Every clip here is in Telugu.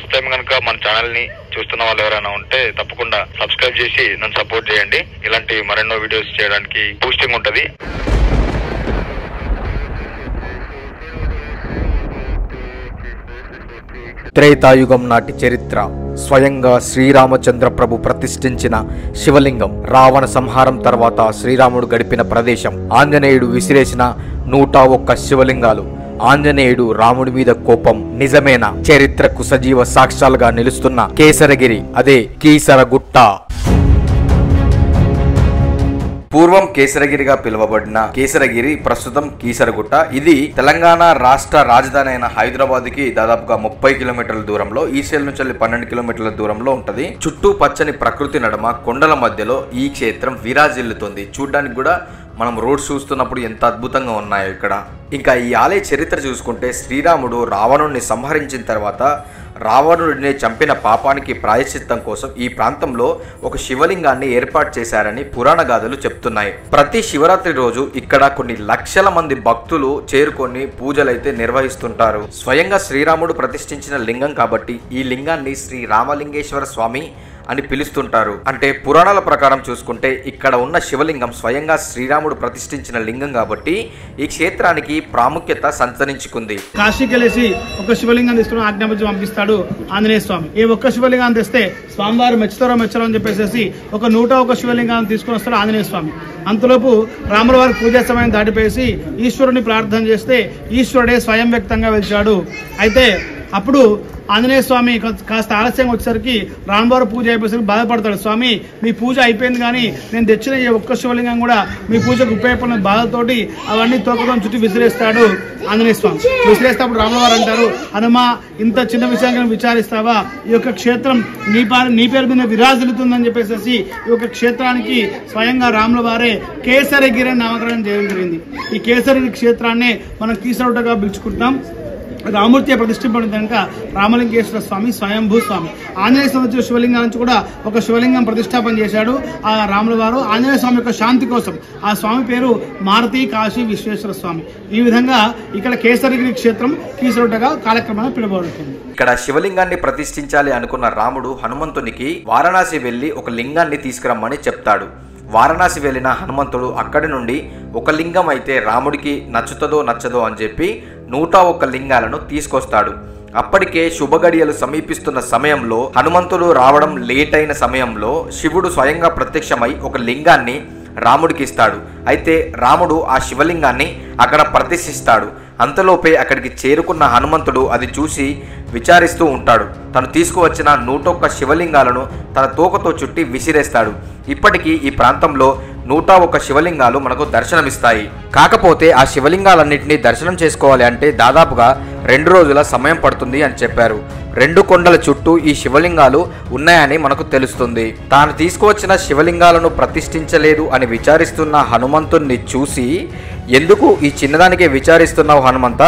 ఫస్ట్ టైం కనుక మన ఛానల్ ని చూస్తున్న వాళ్ళు ఎవరైనా ఉంటే తప్పకుండా సబ్స్క్రైబ్ చేసి నన్ను సపోర్ట్ చేయండి. ఇలాంటి మరెన్నో వీడియోస్ చేయడానికి బూస్టింగ్ ఉంటది. త్రేతాయుగం నాటి చరిత్ర. స్వయంగా శ్రీరామచంద్ర ప్రభు ప్రతిష్ఠించిన శివలింగం. రావణ సంహారం తర్వాత శ్రీరాముడు గడిపిన ప్రదేశం. ఆంజనేయుడు విసిరేసిన 101 శివలింగాలు. ఆంజనేయుడు రాముడి మీద కోపం నిజమేనా? చరిత్రకు సజీవ సాక్ష్యాలుగా నిలుస్తున్న కేసరగిరి, అదే కీసరగుట్ట. పూర్వం కేసరగిరిగా పిలువబడిన కేసరగిరి ప్రస్తుతం కీసరగుట్ట. ఇది తెలంగాణ రాష్ట్ర రాజధాని అయిన హైదరాబాద్ కి దాదాపుగా 30 కిలోమీటర్ల దూరంలో, ఈసేల్ నుంచి 12 కిలోమీటర్ల దూరంలో ఉంటది. చుట్టూ పచ్చని ప్రకృతి నడుమ కొండల మధ్యలో ఈ క్షేత్రం విరాజిల్లుతుంది. చూడ్డానికి కూడా మనం రోడ్ చూస్తున్నప్పుడు ఎంత అద్భుతంగా ఉన్నాయో ఇక్కడ. ఇంకా ఈ ఆలయ చరిత్ర చూసుకుంటే, శ్రీరాముడు రావణుడిని సంహరించిన తర్వాత రావణుడిని చంపిన పాపానికి ప్రాయశ్చిత్తం కోసం ఈ ప్రాంతంలో ఒక శివలింగాన్ని ఏర్పాటు చేశారని పురాణ గాథలు చెప్తున్నాయి. ప్రతి శివరాత్రి రోజు ఇక్కడ కొన్ని లక్షల మంది భక్తులు చేరుకొని పూజలైతే నిర్వహిస్తుంటారు. స్వయంగా శ్రీరాముడు ప్రతిష్ఠించిన లింగం కాబట్టి ఈ లింగాన్ని శ్రీ రామలింగేశ్వర స్వామి అని పిలుస్తుంటారు. అంటే పురాణాల ప్రకారం చూసుకుంటే ఇక్కడ ఉన్న శివలింగం స్వయంగా శ్రీరాముడు ప్రతిష్ఠించిన లింగం కాబట్టి ఈ క్షేత్రానికి ప్రాముఖ్యత సంతరించుకుంది. కాశీకి వెళ్ళేసి ఒక శివలింగం తీసుకుని ఆజ్ఞాపించి పంపిస్తాడు ఆంజనేయ స్వామి. ఏ ఒక్క శివలింగాన్ని తెస్తే స్వామివారు మెచ్చుతారో మెచ్చరో అని చెప్పేసి ఒక 101 శివలింగాన్ని తీసుకుని వస్తాడు ఆంజనేయ స్వామి. అంతలోపు రాముల వారి పూజా సమయం దాటిపోయేసి ఈశ్వరుని ప్రార్థన చేస్తే ఈశ్వరుడే స్వయం వ్యక్తంగా వెలిచాడు. అయితే అప్పుడు ఆంజనేయ స్వామి కాస్త ఆలస్యంగా వచ్చేసరికి రామువారు పూజ అయిపోయేసరికి బాధపడతాడు. స్వామి, మీ పూజ అయిపోయింది, కానీ నేను తెచ్చిన ఈ ఒక్క శివలింగం కూడా మీ పూజకు ఉపయోగపడిన బాధతోటి అవన్నీ తోకతో చుట్టూ విసిరేస్తాడు ఆంజనేయ స్వామి. విసిరేస్తప్పుడు రాములవారు అంటారు, హనుమా, ఇంత చిన్న విషయాన్ని విచారిస్తావా? ఈ యొక్క క్షేత్రం నీ పేరు మీద విరాజిల్లుతుందని చెప్పేసి ఈ యొక్క క్షేత్రానికి స్వయంగా రాముల వారే కేసరగిరి నామకరణం చేయడం జరిగింది. ఈ కేసరగిరి క్షేత్రాన్ని మనం కీసరగుట్టగా పిలుచుకుంటాం. రామూర్తి ప్రతిష్ఠింపబడిన కనుక రామలింగేశ్వర స్వామి స్వయంభూ స్వామి. ఆంజనేయ స్వామి వచ్చే శివలింగం నుంచి కూడా ఒక శివలింగం ప్రతిష్టాపన చేశాడు ఆ రాముల వారు. ఆంజనేయ స్వామి యొక్క శాంతి కోసం ఆ స్వామి పేరు మారుతి కాశీ విశ్వేశ్వర స్వామి. ఈ విధంగా ఇక్కడ కేసరగిరి క్షేత్రం కీసరగుట్టగా కాలక్రమంలో పిలువబడుతుంది. ఇక్కడ శివలింగాన్ని ప్రతిష్ఠించాలి అనుకున్న రాముడు హనుమంతునికి వారణాసి వెళ్లి ఒక లింగాన్ని తీసుకురమ్మని చెప్తాడు. వారణాసి వెళ్ళిన హనుమంతుడు అక్కడి నుండి ఒక లింగం అయితే రాముడికి నచ్చుతుందో నచ్చదో అని చెప్పి 101 లింగాలను తీసుకొస్తాడు. అప్పటికే శుభగడియలు సమీపిస్తున్న సమయంలో హనుమంతుడు రావడం లేట్ అయిన సమయంలో శివుడు స్వయంగా ప్రత్యక్షమై ఒక లింగాన్ని రాముడికి ఇస్తాడు. అయితే రాముడు ఆ శివలింగాన్ని అక్కడ ప్రతిష్ఠిస్తాడు. అంతలోపే అక్కడికి చేరుకున్న హనుమంతుడు అది చూసి విచారిస్తూ ఉంటాడు. తను తీసుకువచ్చిన 101 శివలింగాలను తన తోకతో చుట్టి విసిరేస్తాడు. ఇప్పటికీ ఈ ప్రాంతంలో 101 శివలింగాలు మనకు దర్శనమిస్తాయి. కాకపోతే ఆ శివలింగాలన్నింటినీ దర్శనం చేసుకోవాలి అంటే దాదాపుగా 2 రోజుల సమయం పడుతుంది అని చెప్పారు. 2 కొండల చుట్టూ ఈ శివలింగాలు ఉన్నాయని మనకు తెలుస్తుంది. తాను తీసుకువచ్చిన శివలింగాలను ప్రతిష్ఠించలేదు అని విచారిస్తున్న హనుమంతుణ్ణి చూసి, ఎందుకు ఈ చిన్నదానికే విచారిస్తున్నావు హనుమంత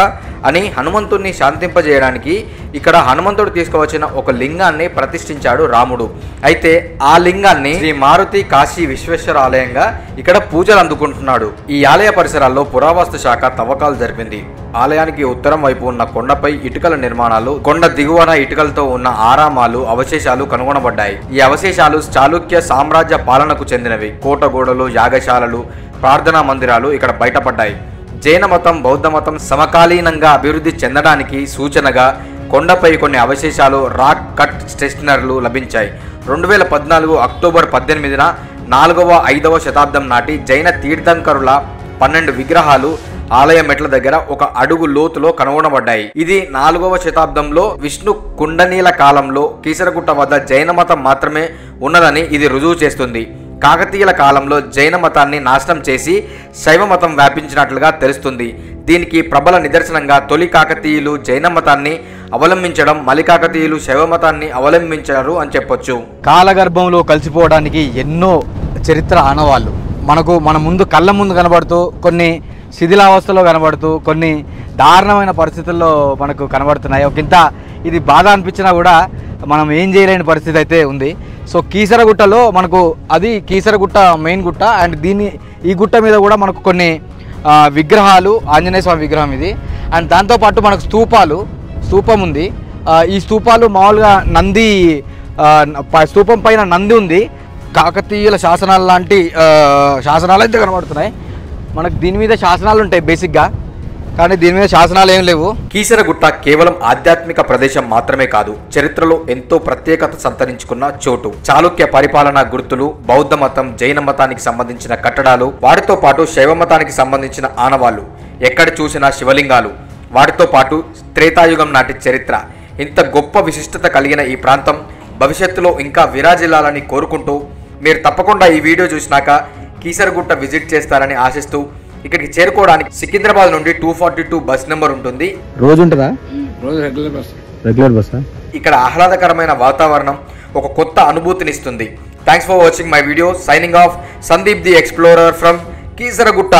అని హనుమంతుణ్ణి శాంతింపజేయడానికి ఇక్కడ హనుమంతుడు తీసుకువచ్చిన ఒక లింగాన్ని ప్రతిష్ఠించాడు రాముడు. అయితే ఆ లింగాన్ని శ్రీ మారుతి కాశీ విశ్వేశ్వర ఆలయంగా ఇక్కడ పూజలు అందుకుంటున్నాడు. ఈ ఆలయ పరిసరాల్లో పురావస్తు శాఖ తవ్వకాలు జరిపింది. ఆలయానికి ఉత్తరం వైపు ఉన్న కొండపై ఇటుకల నిర్మాణాలు, కొండ దిగువన ఇటుకలతో ఉన్న ఆరామాలు, అవశేషాలు కనుగొనబడ్డాయి. ఈ అవశేషాలు చాళుక్య సామ్రాజ్య పాలనకు చెందినవి. కోటగోడలు, యాగశాలలు, ప్రార్థనా మందిరాలు ఇక్కడ బయటపడ్డాయి. జైన మతం, బౌద్ధ మతం సమకాలీనంగా అభివృద్ధి చెందడానికి సూచనగా కొండపై కొన్ని అవశేషాలు, రాక్ కట్ స్టేషనర్లు లభించాయి. 2014 అక్టోబర్ 18న 4వ 5వ శతాబ్దం నాటి జైన తీర్థంకరుల 12 విగ్రహాలు ఆలయ మెట్ల దగ్గర 1 అడుగు లోతులో కనుగొనబడ్డాయి. ఇది 4వ శతాబ్దంలో విష్ణు కుండనీల కాలంలో కీసరగుట్ట వద్ద జైన మతం మాత్రమే ఉన్నదని ఇది రుజువు చేస్తుంది. కాకతీయుల కాలంలో జైన మతాన్ని నాశనం చేసి శైవ మతం వ్యాపించినట్లుగా తెలుస్తుంది. దీనికి ప్రబల నిదర్శనంగా తొలి కాకతీయులు జైన మతాన్ని అవలంబించడం, మలి కాకతీయులు శైవ మతాన్ని అవలంబించారు అని చెప్పొచ్చు. కాలగర్భంలో కలిసిపోవడానికి ఎన్నో చరిత్ర ఆనవాళ్ళు మన ముందు కళ్ళ ముందు కనబడుతూ, కొన్ని శిథిలావస్థలో కనబడుతూ, కొన్ని దారుణమైన పరిస్థితుల్లో మనకు కనబడుతున్నాయి. ఒకంత ఇది బాధ అనిపించినా కూడా మనం ఏం చేయలేని పరిస్థితి అయితే ఉంది. సో కీసరగుట్టలో మనకు అది కీసరగుట్ట మెయిన్ గుట్ట, అండ్ ఈ గుట్ట మీద కూడా మనకు కొన్ని విగ్రహాలు, ఆంజనేయ స్వామి విగ్రహం ఇది, అండ్ దాంతోపాటు మనకు స్తూపం ఉంది. ఈ స్తూపాలు మామూలుగా నంది స్తూపం పైన నంది ఉంది, కాకతీయుల శాసనాలు లాంటి శాసనాలు అయితే కనబడుతున్నాయి మనకు. దీని మీద శాసనాలు ఉంటాయి బేసిక్గా, కానీ దీని మీద శాసనాలు ఏం లేవు. కీసరగుట్ట కేవలం ఆధ్యాత్మిక ప్రదేశం మాత్రమే కాదు, చరిత్రలో ఎంతో ప్రత్యేకత సంతరించుకున్న చోటు. చాళుక్య పరిపాలనా గుర్తులు, బౌద్ధ మతం, జైన మతానికి సంబంధించిన కట్టడాలు, వాటితో పాటు శైవ మతానికి సంబంధించిన ఆనవాళ్లు, ఎక్కడ చూసినా శివలింగాలు, వాటితో పాటు త్రేతాయుగం నాటి చరిత్ర. ఇంత గొప్ప విశిష్టత కలిగిన ఈ ప్రాంతం భవిష్యత్తులో ఇంకా విరాజిల్లాలని కోరుకుంటూ, మీరు తప్పకుండా ఈ వీడియో చూసినాక కీసరగుట్ట విజిట్ చేస్తారని ఆశిస్తూ, ఇక్కడికి చేరుకోవడానికి సికింద్రాబాద్ నుండి 242 బస్ నెంబర్ ఉంటుంది. రోజు ఉంటుందా? రోజు రెగ్యులర్ బస్. ఇక్కడ ఆహ్లాదకరమైన వాతావరణం ఒక కొత్త అనుభూతినిస్తుంది. Thanks for watching my video. Signing off, Sandeep the explorer from Keesaragutta.